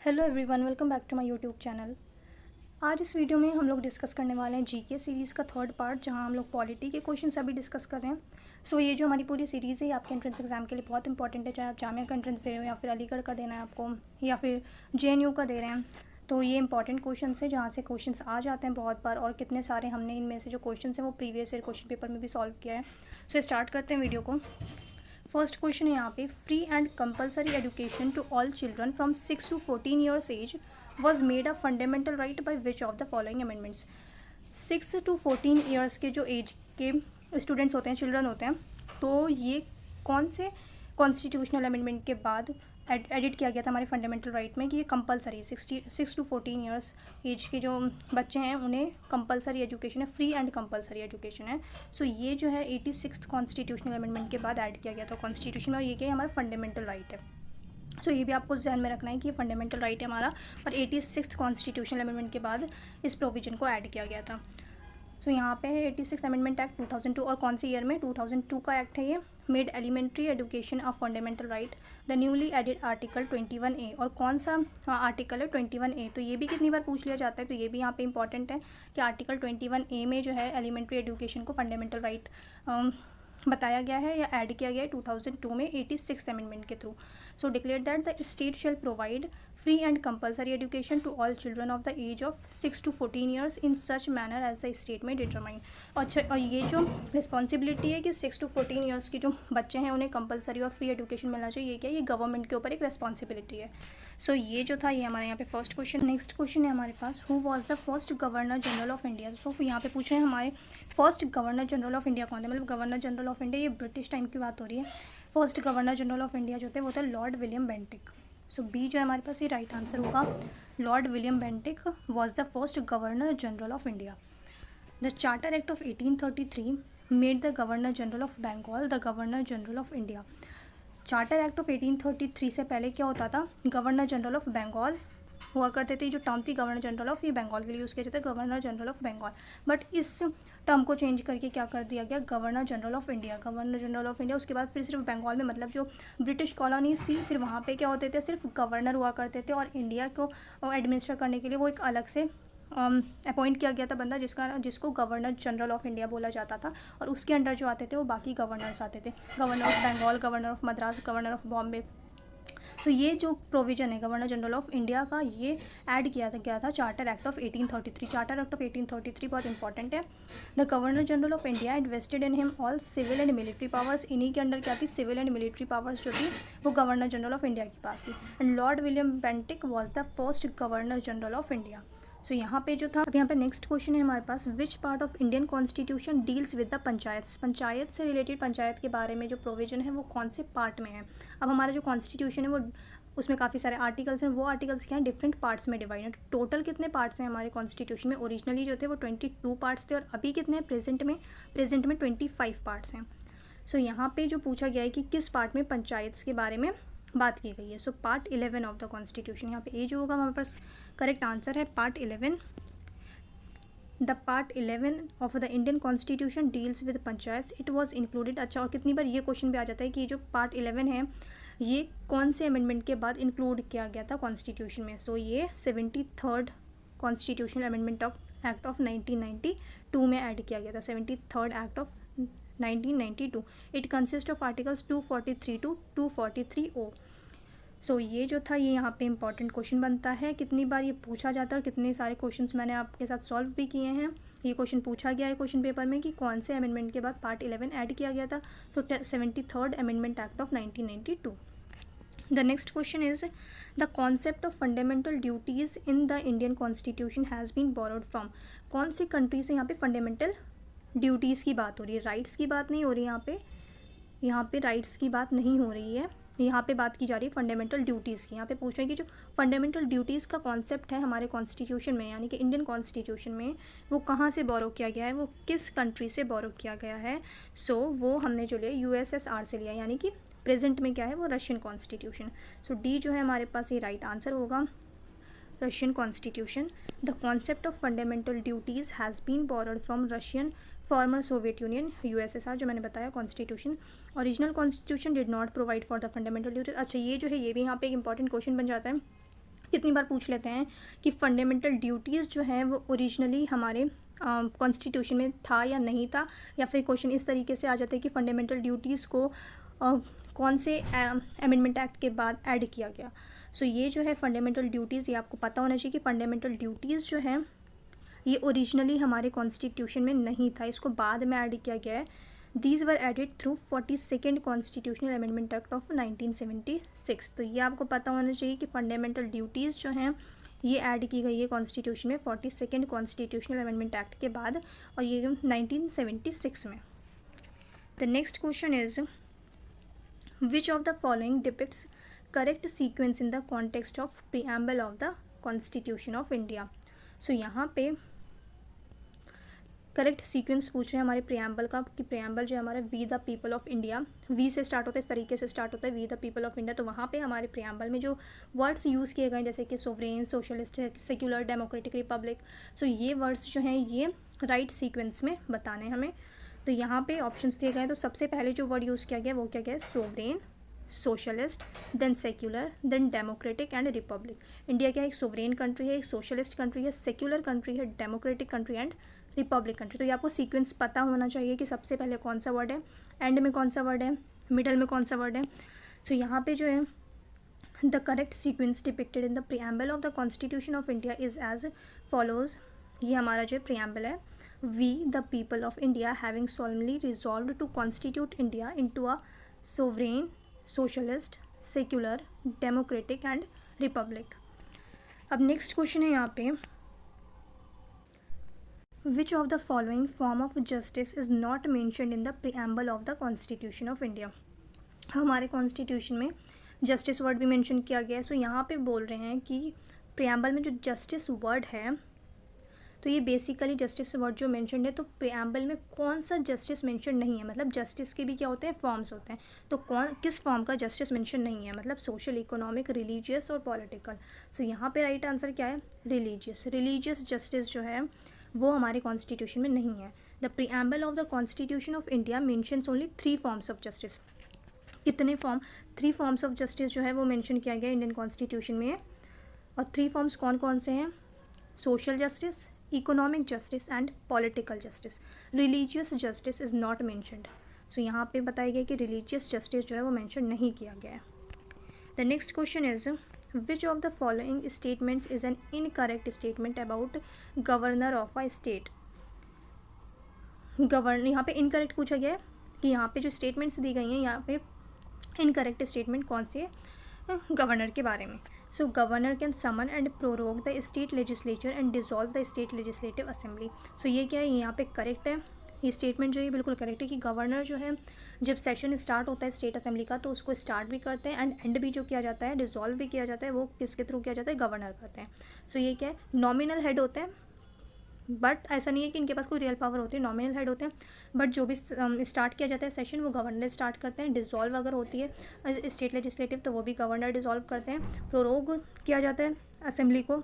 Hello everyone, welcome back to my YouTube channel. आज इस video में हम लोग डिस्कस करने वाले हैं जीके सीरीज़ का थर्ड पार्ट, जहां हम लोग पॉलिटी के क्वेश्चन अभी डिस्कस कर रहे हैं। सो ये जो हमारी पूरी सीरीज़ है, आपके एंट्रेंस एग्जाम के लिए बहुत इंपॉर्टेंट है। चाहे आप जामिया का एंट्रेंस दे रहे हो या फिर अलीगढ़ का देना है आपको, या फिर JNU का दे रहे हैं, तो ये इंपॉर्टेंट क्वेश्चन है जहाँ से क्वेश्चन आ जाते हैं बहुत बार। और कितने सारे हमने इनमें से जो क्वेश्चन हैं वो प्रीवियस ईयर क्वेश्चन पेपर में भी सॉल्व किया है। सो स्टार्ट करते हैं वीडियो को। फर्स्ट क्वेश्चन है यहाँ पे, free and compulsory education to all children from 6 to 14 years age was made a fundamental right by which of the following amendments. 6 to 14 years के जो एज के स्टूडेंट्स होते हैं, चिल्ड्रन होते हैं, तो ये कौन से कॉन्स्टिट्यूशनल अमेंडमेंट के बाद एडिट किया गया था हमारे फंडामेंटल राइट में कि ये कंपलसरी 6 to 14 ईयर्स एज के जो बच्चे हैं उन्हें कंपलसरी एजुकेशन है, फ्री एंड कंपलसरी एजुकेशन है। सो ये जो है 86th कॉन्स्टिट्यूशनल अमेंडमेंट के बाद ऐड किया गया था कॉन्स्टिट्यूशन में, और ये क्या है, हमारा फंडामेंटल राइट है। सो ये भी आपको ध्यान में रखना है कि ये फंडामेंटल राइट है हमारा, और 86th कॉन्स्टिट्यूशनल अमेंडमेंट के बाद इस प्रोविजन को ऐड किया गया था। सो यहाँ पे है 86 अमेंडमेंट एक्ट 2002, और कौन से ईयर में, 2002 का एक्ट है ये। Made elementary education a fundamental right, the newly added article 21A, और कौन सा आर्टिकल है 21A। तो ये भी कितनी बार पूछ लिया जाता है, तो ये भी यहाँ पे इंपॉर्टेंट है कि आर्टिकल 21A में जो है एलिमेंट्री एजुकेशन को फंडामेंटल राइट बताया गया है या ऐड किया गया है 2002 में 86th अमेंडमेंट के through. So declare that the state shall provide free and compulsory education to all children of the age of 6 to 14 years in such manner as the state may determine. अच्छा, और ये जो responsibility है कि 6 to 14 years के जो बच्चे हैं उन्हें कंपलसरी और फ्री एजुकेशन मिलना चाहिए, ये क्या, ये गवर्नमेंट के ऊपर एक रिस्पॉन्सिबिलिटी है। सो ये जो था ये हमारे यहाँ पे फर्स्ट क्वेश्चन। नेक्स्ट क्वेश्चन है हमारे पास, who was the first governor general of India. So यहाँ पे पूछे हैं हमारे first governor general of India कौन है, मतलब गवर्नर जनरल ऑफ इंडिया, ये ब्रिटिश टाइम की बात हो रही है। First governor general of India जो थे वो थे Lord William Bentinck. So B जो है हमारे पास ये राइट आंसर होगा, Lord William Bentinck was the first governor general of India. The charter act of 1833 made the governor general of Bengal the governor general of India. Charter act of 1833 से पहले क्या होता था, गवर्नर जनरल ऑफ बंगाल हुआ करते थे। जो टर्म थी गवर्नर जनरल ऑफ, ये बंगाल के लिए यूज़ किया जाता है, governor general of Bengal. But इस टर्म को चेंज करके क्या कर दिया गया, governor general of India, governor general of India. उसके बाद फिर सिर्फ बंगाल में, मतलब जो ब्रिटिश कॉलोनीज थी, फिर वहाँ पे क्या होते थे, सिर्फ गवर्नर हुआ करते थे, और इंडिया को एडमिनिस्टर करने के लिए वो एक अलग से अपॉइंट किया गया था बंदा, जिसको गवर्नर जनरल ऑफ इंडिया बोला जाता था। और उसके अंडर जो आते थे वो बाकी गवर्नर्स आते थे, governor of Bengal, governor of Madras, governor of Bombay. तो ये जो प्रोविजन है गवर्नर जनरल ऑफ इंडिया का, ये ऐड किया गया था charter act of 1833। Charter act of 1833 बहुत इंपॉर्टेंट है। The governor general of India invested in him all civil and military powers. इन्हीं के अंडर क्या थी, सिविल एंड मिलिट्री पावर्स जो थी वो गवर्नर जनरल ऑफ इंडिया के पास थी। And Lord William Bentinck was the first governor general of India. So यहाँ पे जो था, अब यहाँ पे नेक्स्ट क्वेश्चन है हमारे पास, which part of Indian constitution deals with the panchayat. Panchayat से रिलेटेड, पंचायत के बारे में जो प्रोविजन है वो कौन से पार्ट में है। अब हमारा जो कॉन्स्टिट्यूशन है वो, उसमें काफ़ी सारे आर्टिकल्स हैं, वो आर्टिकल्स क्या हैं, डिफरेंट पार्ट्स में डिवाइड है। टोटल कितने पार्ट्स हैं हमारे कॉन्स्टिट्यूशन में, ओरिजिनली जो थे वो 22 पार्ट्स थे, और अभी कितने हैं प्रेजेंट में 25 पार्ट्स हैं। सो यहाँ पे जो पूछा गया है कि किस पार्ट में पंचायत के बारे में बात की गई है। So part 11 of the constitution, यहाँ पे ए जो होगा हमारे पास करेक्ट आंसर है part 11। The part 11 of the Indian constitution deals with panchayat, it was included. अच्छा, और कितनी बार ये क्वेश्चन भी आ जाता है कि जो पार्ट 11 है ये कौन से अमेंडमेंट के बाद इंक्लूड किया गया था कॉन्स्टिट्यूशन में। सो ये 73rd constitutional amendment act of 1992 में ऐड किया गया था, 73rd act of 1992। It consist of articles 243 to 243O। सो ये जो था ये यहाँ पे इंपॉर्टेंट क्वेश्चन बनता है, कितनी बार ये पूछा जाता है, और कितने सारे क्वेश्चंस मैंने आपके साथ सॉल्व भी किए हैं। ये क्वेश्चन पूछा गया है क्वेश्चन पेपर में कि कौन से अमेंडमेंट के बाद पार्ट 11 ऐड किया गया था। So 73rd amendment act of 1992। The next question is, the concept of fundamental duties in the Indian constitution has been borrowed from. कौन सी कंट्री से यहाँ पे फंडामेंटल ड्यूटीज़ की बात हो रही है, राइट्स की बात नहीं हो रही यहाँ पे राइट्स की बात नहीं हो रही है, यहाँ पे बात की जा रही है फंडामेंटल ड्यूटीज़ की। यहाँ पे पूछ रहे हैं कि जो फंडामेंटल ड्यूटीज़ का कॉन्सेप्ट है हमारे कॉन्स्टिट्यूशन में, यानी कि इंडियन कॉन्स्टिट्यूशन में, वो कहाँ से बोरो किया गया है, वो किस कंट्री से बोरो किया गया है। सो वो हमने जो लिया USSR से लिया, यानी कि प्रेजेंट में क्या है वो रशियन कॉन्स्टिट्यूशन। सो डी जो है हमारे पास ये राइट आंसर होगा, Russian constitution. The concept of fundamental duties has been borrowed from Russian former Soviet Union USSR, जो मैंने बताया constitution. Original constitution did not provide for the fundamental duties. अच्छा, ये जो है ये भी यहाँ पे एक इंपॉर्टेंट क्वेश्चन बन जाता है कितनी बार पूछ लेते हैं कि फंडामेंटल ड्यूटीज़ जो है वो ओरिजिनली हमारे कॉन्स्टिट्यूशन में था या नहीं था, या फिर क्वेश्चन इस तरीके से आ जाते हैं कि फंडामेंटल ड्यूटीज़ को कौन से अमेंडमेंट एक्ट के बाद ऐड किया गया। सो ये जो है फंडामेंटल ड्यूटीज़, ये आपको पता होना चाहिए कि फंडामेंटल ड्यूटीज़ जो है ये ओरिजिनली हमारे कॉन्स्टिट्यूशन में नहीं था, इसको बाद में ऐड किया गया है। These were added through 42nd constitutional amendment act of 1976। तो ये आपको पता होना चाहिए कि फंडामेंटल ड्यूटीज़ जो हैं ये ऐड की गई है कॉन्स्टिट्यूशन में 42nd कॉन्स्टिट्यूशनल अमेंडमेंट एक्ट के बाद, और ये 1976 में। The next question is which of the following depicts correct sequence in the context of preamble of the constitution of India. So यहाँ पे करेक्ट सीक्वेंस पूछ रहे हैं हमारे प्रीएम्बल का, कि प्रीएम्बल जो है हमारा we the people of India, we से स्टार्ट होता है, इस तरीके से स्टार्ट होता है we the people of India. तो वहाँ पे हमारे प्रीएम्बल में जो वर्ड्स यूज़ किए गए जैसे कि sovereign, socialist, secular, democratic, republic, so ये वर्ड्स जो हैं ये राइट सीक्वेंस में बताने हमें। तो यहाँ पे ऑप्शंस दिए गए, तो सबसे पहले जो वर्ड यूज़ किया गया वो क्या गया, sovereign, socialist, then secular, then democratic and republic. India क्या एक सोवरेन कंट्री है, एक सोशलिस्ट कंट्री है, सेक्युलर कंट्री है, democratic country and republic country. तो ये आपको सीक्वेंस पता होना चाहिए कि सबसे पहले कौन सा वर्ड है, एंड में कौन सा वर्ड है, मिडल में कौन सा वर्ड है। तो यहाँ पे जो है the correct sequence depicted in the preamble of the constitution of India is as follows. ये हमारा जो प्रीएम्बल है, we the people of India having solemnly resolved to constitute India into a sovereign, socialist, secular, democratic and republic. अब next question है यहाँ पे, which of the following form of justice is not mentioned in the preamble of the constitution of India. हमारे constitution में justice word भी mention किया गया है। सो यहाँ पे बोल रहे हैं कि प्रीएम्बल में जो जस्टिस वर्ड है, तो ये बेसिकली जस्टिस वर्ड जो मेंशन है, तो प्रीएम्बल में कौन सा जस्टिस मेंशन नहीं है, मतलब जस्टिस के भी क्या होते हैं, फॉर्म्स होते हैं, तो किस फॉर्म का जस्टिस मेंशन नहीं है, मतलब सोशल, इकोनॉमिक, रिलीजियस और पॉलिटिकल। सो यहाँ पे राइट आंसर क्या है, रिलीजियस। रिलीजियस जस्टिस जो है वो हमारे कॉन्स्टिट्यूशन में नहीं है। The preamble of the constitution of India mentions only 3 forms of justice. कितने फॉर्म, 3 फॉर्म्स ऑफ जस्टिस जो है वो मेंशन किया गया इंडियन कॉन्स्टिट्यूशन में, और 3 फॉर्म्स कौन कौन से हैं, social justice, economic justice and political justice. Religious justice is not mentioned. So यहाँ पे बताया गया कि रिलीजियस जस्टिस जो है वो मेंशन नहीं किया गया है। The next question is which of the following statements is an incorrect statement about governor of a state. यहाँ पे इनकरेक्ट पूछा गया है कि यहाँ पे जो स्टेटमेंट्स दी गई हैं यहाँ पे इनकरेक्ट स्टेटमेंट कौन सी है, गवर्नर के बारे में। So governor can summon and prorogue the state legislature and dissolve the state legislative assembly. So ये क्या है, यहाँ पे करेक्ट है, ये स्टेटमेंट जो है बिल्कुल करेक्ट है कि गवर्नर जो है जब सेशन स्टार्ट होता है स्टेट असेंबली का, तो उसको स्टार्ट भी करते हैं एंड एंड भी जो किया जाता है, डिसॉल्व भी किया जाता है, वो किसके थ्रू किया जाता है, गवर्नर करते हैं। सो ये क्या है, नॉमिनल हेड होते हैं, बट ऐसा नहीं है कि इनके पास कोई रियल पावर होती है, नॉमिनल हेड होते हैं, बट जो भी स्टार्ट किया जाता है सेशन वो गवर्नर स्टार्ट करते हैं। डिसॉल्व अगर होती है स्टेट लेजिस्लेटिव तो वो भी गवर्नर डिसॉल्व करते हैं। प्रोरोग किया जाता है असेंबली को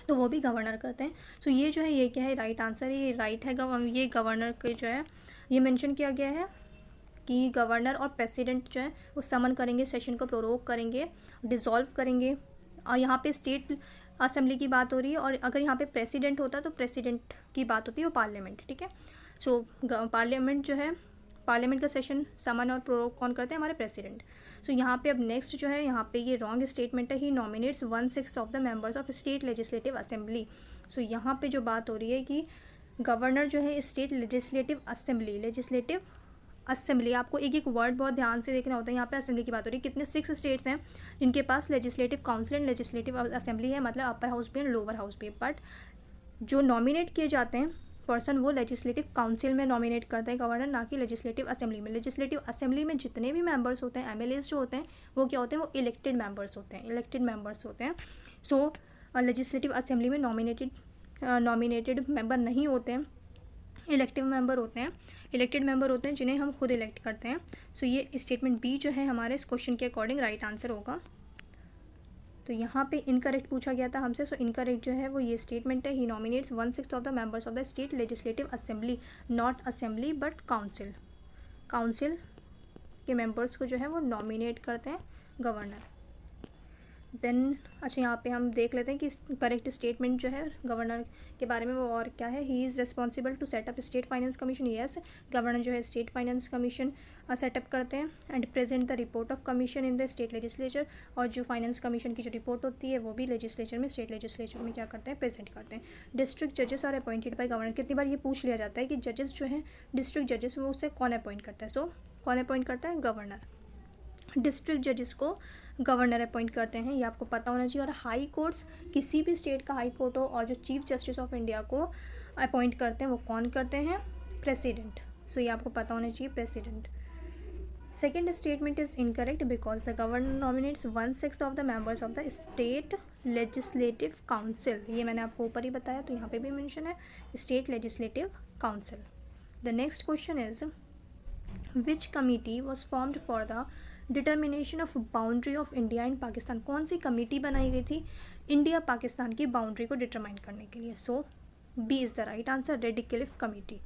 तो वो भी गवर्नर करते हैं। सो ये जो है ये क्या है, राइट आंसर है, ये राइट है। ये गवर्नर के जो है ये मेंशन किया गया है कि गवर्नर और प्रेसिडेंट जो है वो समन करेंगे, सेशन को प्रोरोग करेंगे, डिसॉल्व करेंगे। और यहाँ पे स्टेट असेंबली की बात हो रही है, और अगर यहाँ पे प्रेसिडेंट होता तो प्रेसिडेंट की बात होती है वो पार्लियामेंट, ठीक है। सो पार्लियामेंट जो है, पार्लियामेंट का सेशन समन और प्रोरोग कौन करते हैं, हमारे प्रेसिडेंट। सो यहाँ पे अब नेक्स्ट जो है यहाँ पे ये रॉन्ग स्टेटमेंट है, he nominates 1/6 of the members of state legislative assembly. So यहाँ पे जो बात हो रही है कि गवर्नर जो है स्टेट लेजिस्लेटिव असेंबली, आपको एक एक वर्ड बहुत ध्यान से देखना होता है। यहाँ पे असेंबली की बात हो रही है, कितने 6 स्टेट्स हैं जिनके पास legislative council and legislative assembly है, मतलब अपर हाउस भी एंड लोअर हाउस भी। बट जो नॉमिनेट किए जाते हैं पर्सन वो लेजिस्लेटिव काउंसिल में नॉमिनेट करते हैं गवर्नर, ना कि लेजिस्लेटिव असेंबली में। लेजिस्लेटिव असेंबली में जितने भी मेंबर्स होते हैं, एमएलएस जो होते हैं वो क्या होते हैं, वो इलेक्टेड मेंबर्स होते हैं। सो लेजिस्लेटिव असेंबली में नॉमिनेटेड मेंबर नहीं होते हैं, इलेक्टेड मेंबर होते हैं जिन्हें हम खुद इलेक्ट करते हैं। सो ये स्टेटमेंट बी जो है हमारे इस क्वेश्चन के अकॉर्डिंग राइट आंसर होगा। तो यहाँ पे इनकरेक्ट पूछा गया था हमसे। सो इनकरेक्ट जो है वो ये स्टेटमेंट है, he nominates 1/6 of the members of the state legislative assembly, not assembly but council. Council के मेंबर्स को जो है वो नॉमिनेट करते हैं गवर्नर। देन अच्छा यहाँ पे हम देख लेते हैं कि करेक्ट स्टेटमेंट जो है गवर्नर के बारे में वो और क्या है। He is responsible to set up state finance commission. Yes, governor जो है स्टेट फाइनेंस कमीशन सेटअप करते हैं and present the report of commission in the state legislature. और जो फाइनेंस कमीशन की जो रिपोर्ट होती है वो भी लेजिस्लेचर में, स्टेट लेजिस्लेचर में क्या करते हैं, प्रेजेंट करते हैं। डिस्ट्रिक्ट जजेस आर अपॉइंटेड बाय गवर्नर। कितनी बार ये पूछ लिया जाता है कि जजेस जो हैं डिस्ट्रिक्ट जजेस वो उससे कौन अपॉइंट करता है। सो कौन अपॉइंट करता है, गवर्नर। डिस्ट्रिक्ट जजेस को गवर्नर अपॉइंट करते हैं, ये आपको पता होना चाहिए। और हाई कोर्ट्स, किसी भी स्टेट का हाई कोर्ट हो और जो चीफ जस्टिस ऑफ इंडिया को अपॉइंट करते हैं वो कौन करते हैं, प्रेसिडेंट। सो ये आपको पता होना चाहिए, president. Second statement is incorrect because the governor nominates 1/6 of the members of the state legislative council. ये मैंने आपको ऊपर ही बताया, तो यहाँ पे भी मेंशन है state legislative council. The next question is which committee was formed for the determination of boundary of India and Pakistan. कौन सी कमेटी बनाई गई थी इंडिया पाकिस्तान की बाउंड्री को डिटरमाइन करने के लिए। So B is the right answer, Radcliffe committee.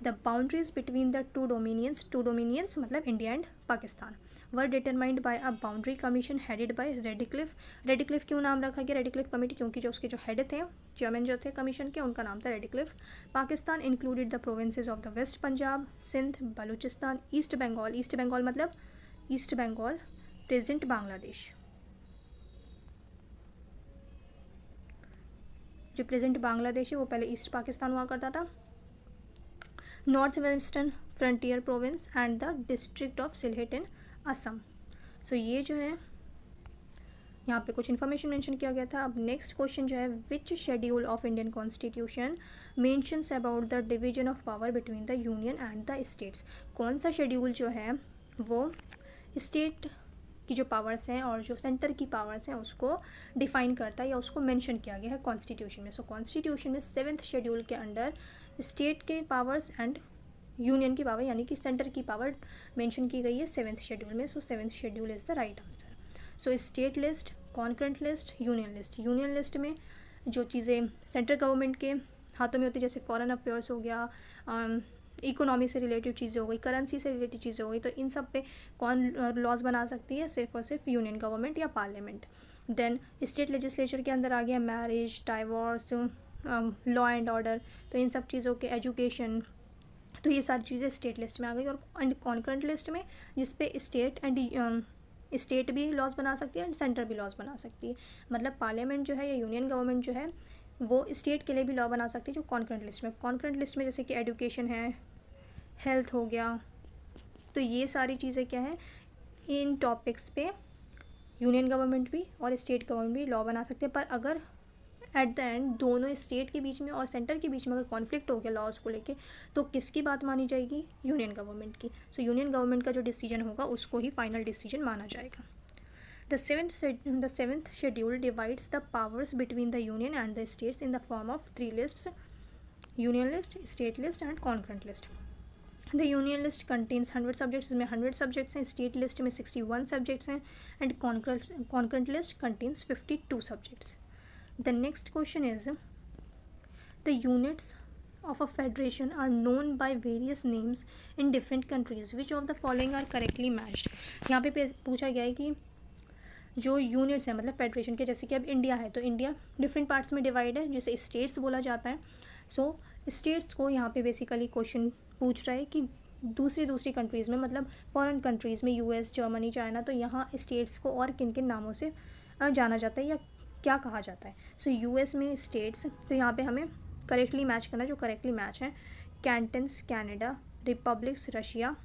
The boundaries between the two dominions मतलब India and Pakistan were determined by a boundary commission headed by Radcliffe. Radcliffe क्यों नाम रखा गया रेडिक्लिफ कमेटी, क्योंकि जो उसके जो हेड थे, चेयरमैन जो थे कमीशन के, उनका नाम था Radcliffe. Pakistan included the provinces of the west Punjab, Sindh, Balochistan, east Bengal. East Bengal मतलब ईस्ट बंगाल प्रेजेंट बांग्लादेश। जो प्रेजेंट बांग्लादेश है वो पहले ईस्ट पाकिस्तान हुआ करता था। North western frontier province and the district of Sylhet in Assam. So ये जो है यहाँ पे कुछ इन्फॉर्मेशन मेंशन किया गया था। अब नेक्स्ट क्वेश्चन जो है which schedule of Indian constitution mentions about the division of power between the union and the states. कौन सा शेड्यूल जो है वो स्टेट की जो पावर्स हैं और जो सेंटर की पावर्स हैं उसको डिफाइन करता है या उसको मेंशन किया गया है कॉन्स्टिट्यूशन में। सो कॉन्स्टिट्यूशन में 7th शेड्यूल के अंडर स्टेट के पावर्स एंड यूनियन की पावर यानी कि सेंटर की पावर मेंशन की गई है 7th शेड्यूल में। सो 7th schedule is the right answer. So state list, concurrent list, union list. Union list में जो चीज़ें सेंट्रल गवर्नमेंट के हाथों में होती है, जैसे फॉरेन अफेयर्स हो गया, इकोनॉमी से रिलेटेड चीज़ें हो गई, करेंसी से रिलेटेड चीज़ें हो गई, तो इन सब पे कौन लॉज बना सकती है, सिर्फ और सिर्फ यूनियन गवर्नमेंट या पार्लियामेंट। देन स्टेट लेजिस्लेचर के अंदर आ गया marriage, divorce, law and order, तो इन सब चीज़ों के एजुकेशन, तो ये सारी चीज़ें स्टेट लिस्ट में आ गई। और कॉन्करेंट लिस्ट में जिस पे स्टेट भी लॉज बना सकती है एंड सेंटर भी लॉज बना सकती है, मतलब पार्लियामेंट जो है या यूनियन गवर्नमेंट जो है वो स्टेट के लिए भी लॉ बना सकती है। जो कॉन्करेंट लिस्ट में, कॉन्करेंट लिस्ट में जैसे कि एजुकेशन है, हेल्थ हो गया, तो ये सारी चीज़ें क्या है, इन टॉपिक्स पे यूनियन गवर्नमेंट भी और स्टेट गवर्नमेंट भी लॉ बना सकते हैं। पर अगर एट द एंड दोनों स्टेट के बीच में और सेंटर के बीच में अगर कॉन्फ्लिक्ट हो गया लॉज को लेके, तो किसकी बात मानी जाएगी, यूनियन गवर्नमेंट की। सो यूनियन गवर्नमेंट का जो डिसीजन होगा उसको ही फाइनल डिसीजन माना जाएगा। The seventh schedule divides the powers between the union and the states in the form of 3 lists: union list, state list and concurrent list. The union list contains 100 subjects, इसमें 100 subjects हैं, state list में 61 subjects हैं and concurrent list contains 52 subjects. The next question is the units of a federation are known by various names in different countries. Which of the following are correctly matched? यहाँ पे पूछा गया है कि जो units हैं मतलब फेडरेशन के, जैसे कि अब इंडिया है तो इंडिया डिफरेंट पार्ट्स में डिवाइड है जिसे स्टेट्स बोला जाता है। सो स्टेट्स को यहाँ पे बेसिकली क्वेश्चन पूछ रहा है कि दूसरी कंट्रीज़ में, मतलब फॉरेन कंट्रीज़ में, यूएस, जर्मनी, चाइना, तो यहाँ स्टेट्स को और किन किन नामों से जाना जाता है या क्या कहा जाता है। सो यूएस में स्टेट्स, तो यहाँ पे हमें करेक्टली मैच करना, जो करेक्टली मैच है cantons Canada, republics Russia,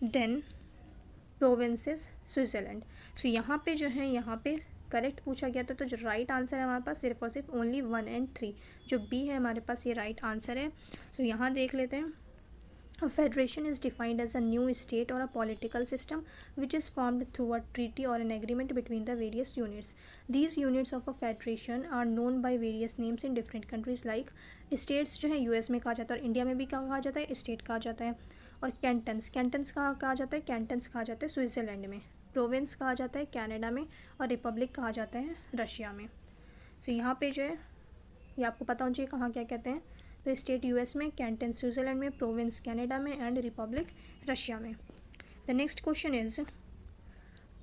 then provinces Switzerland. So यहाँ पे जो है यहाँ पे करेक्ट पूछा गया था, तो जो राइट आंसर है हमारे पास सिर्फ और सिर्फ ओनली 1 और 3, जो बी है हमारे पास ये राइट आंसर है। सो यहाँ देख लेते हैं। A federation is defined as a new state or a political system which is formed through a treaty or an agreement between the various units. These units of a federation are known by various names in different countries like states जो है US में कहा जाता है और India में भी कहा जाता है, स्टेट कहा जाता है। और कैंटन्स कहा जाता है, कैंटन्स कहा जाता है स्विट्ज़रलैंड में, प्रोविंस कहा जाता है कनाडा में और रिपब्लिक कहा जाता है रशिया में। तो यहाँ पे जो है ये आपको पता होना चाहिए कहाँ क्या कहते हैं। तो स्टेट यूएस में, कैंटन स्विट्ज़रलैंड में, प्रोविंस कनाडा में एंड रिपब्लिक रशिया में। The next question is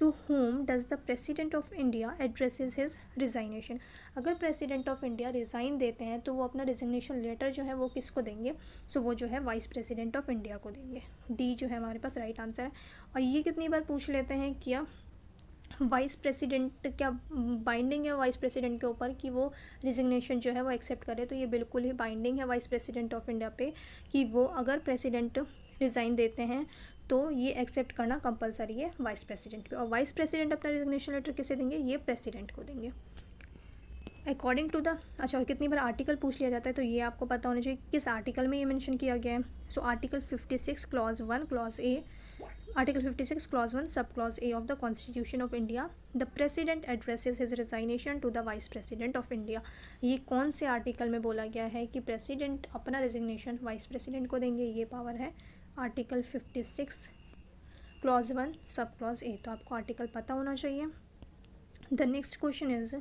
to whom does the president of India addresses his resignation. अगर प्रेसिडेंट ऑफ इंडिया रिज़ाइन देते हैं तो वो अपना रिज़िग्नेशन लेटर जो है वो किसको देंगे? सो वो जो है वाइस प्रेसिडेंट ऑफ इंडिया को देंगे। डी जो है हमारे पास राइट आंसर है। और ये कितनी बार पूछ लेते हैं, क्या वाइस प्रेसिडेंट क्या बाइंडिंग है वाइस प्रेसिडेंट के ऊपर कि वो रिजिग्नेशन जो है वो एक्सेप्ट करे? तो ये बिल्कुल ही बाइंडिंग है वाइस प्रेसिडेंट ऑफ इंडिया पे कि वो अगर प्रेसिडेंट रिज़ाइन देते हैं तो ये एक्सेप्ट करना कंपलसरी है वाइस प्रेसिडेंट पे। और वाइस प्रेसिडेंट अपना रिजिग्नेशन लेटर किसे देंगे? ये प्रेसिडेंट को देंगे अकॉर्डिंग टू द। अच्छा, और कितनी बार आर्टिकल पूछ लिया जाता है तो ये आपको पता होना चाहिए किस आर्टिकल में ये मेंशन किया गया है। So article 56 clause 1 clause A, Article 56 Clause 1 Sub Clause A of the Constitution of India, the President addresses his resignation to the Vice President of India। ये कौन से आर्टिकल में बोला गया है कि प्रेसिडेंट अपना रेजिग्नेशन वाइस प्रेसिडेंट को देंगे? ये पावर है article 56 Clause 1 Sub Clause A। तो आपको आर्टिकल पता होना चाहिए। The next question is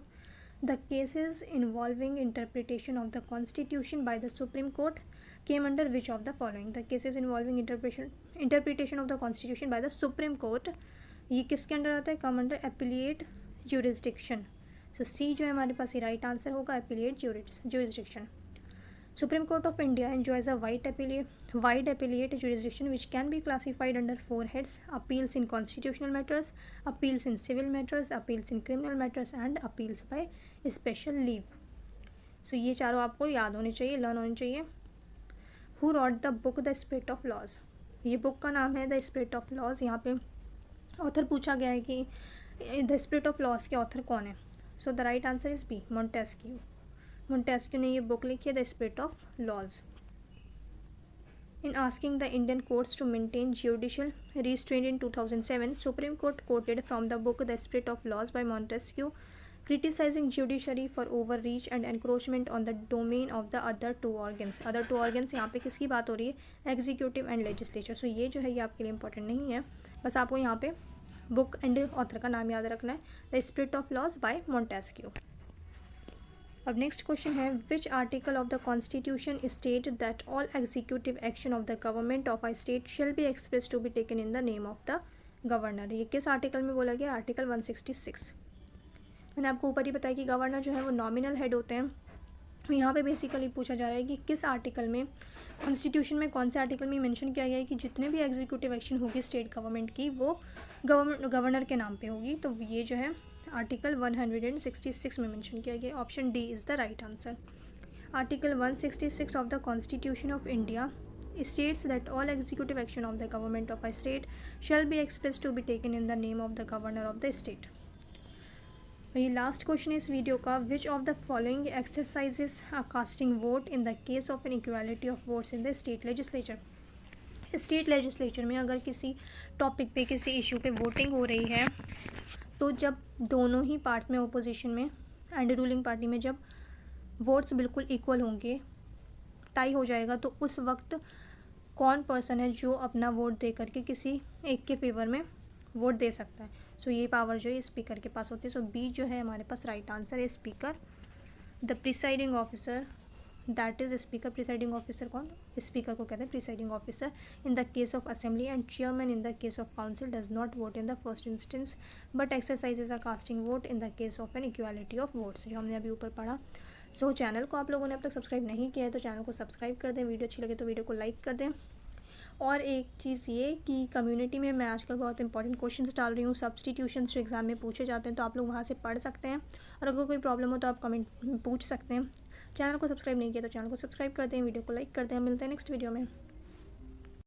the cases involving interpretation of the constitution by the supreme court came under which of the following? The cases involving interpretation of the constitution by the supreme court, ये किसके under आता है? come under appellate jurisdiction। so C जो है हमारे पास ये right answer होगा, appellate jurisdiction। Supreme Court of India enjoys a wide appellate jurisdiction which can be classified under 4 heads: appeals in constitutional matters, appeals in civil matters, appeals in criminal matters and appeals by special leave। so ये चारों आपको याद होने चाहिए, learn होने चाहिए। Who wrote the book The Spirit of Laws? ये book का नाम है द स्पिरिट ऑफ लॉज। यहाँ पे ऑथर पूछा गया है कि द स्पिरिट ऑफ लॉज के ऑथर कौन है? So the right answer is B, Montesquieu. Montesquieu ने ये बुक लिखी है the spirit of laws. In asking the Indian courts to maintain judicial restraint in 2007, Supreme Court quoted from the book The Spirit of Laws by Montesquieu, criticizing judiciary for overreach and encroachment on the domain of the other two organs। other two organs यहाँ पे किसकी बात हो रही है? Executive and legislature. सो ये जो है ये आपके लिए इंपॉर्टेंट नहीं है, बस आपको यहाँ पे बुक एंड ऑथर का नाम याद रखना है, the spirit of laws by Montesquieu. अब नेक्स्ट क्वेश्चन है which article of the constitution state that all executive action of the government of a state shall be express to be taken in the name of the governor. ये किस article में बोला गया? Article 166। मैंने आपको ऊपर ही बताया कि गवर्नर जो है वो नॉमिनल हेड होते हैं। यहाँ पे बेसिकली पूछा जा रहा है कि किस आर्टिकल में, कॉन्स्टिट्यूशन में कौन से आर्टिकल में मेंशन किया गया है कि जितने भी एग्जीक्यूटिव एक्शन होगी स्टेट गवर्नमेंट की वो गवर्नर के नाम पे होगी। तो ये जो है आर्टिकल 166 में मेंशन किया गया। Option D is the right answer. Article 166 of the constitution of India states that all executive action of the government of a state shall be expressed to be taken in the name of the governor of the state। ये last question है इस video का, which of the following exercises are casting vote in the case of an equality of votes in the state legislature. State legislature में अगर किसी topic पे किसी issue पे वोटिंग हो रही है तो जब दोनों ही पार्ट्स में, ओपोजिशन में एंड रूलिंग पार्टी में, जब वोट्स बिल्कुल इक्वल होंगे, टाई हो जाएगा, तो उस वक्त कौन पर्सन है जो अपना वोट दे करके किसी एक के फेवर में वोट दे सकता है? सो ये पावर जो है स्पीकर के पास होती है। सो बी जो है हमारे पास राइट आंसर है, speaker. The presiding officer that is speaker. Presiding officer कौन? स्पीकर को कहते हैं presiding officer in the case of assembly and chairman in the case of council does not vote in the first instance but exercises are casting vote in the case of an equality of votes, जो हमने अभी ऊपर पढ़ा। सो channel को आप लोगों ने अब तक सब्सक्राइब नहीं किया है तो चैनल को सब्सक्राइब कर दें, वीडियो अच्छी लगे तो वीडियो को लाइक कर दें। और एक चीज़ ये कि कम्युनिटी में मैं आजकल बहुत इंपॉर्टेंट क्वेश्चंस डाल रही हूँ, सब्स्टिट्यूशंस जो एग्ज़ाम में पूछे जाते हैं, तो आप लोग वहाँ से पढ़ सकते हैं और अगर कोई प्रॉब्लम हो तो आप कमेंट में पूछ सकते हैं। चैनल को सब्सक्राइब नहीं किया तो चैनल को सब्सक्राइब कर दें, वीडियो को लाइक कर दें। मिलते हैं नेक्स्ट वीडियो में।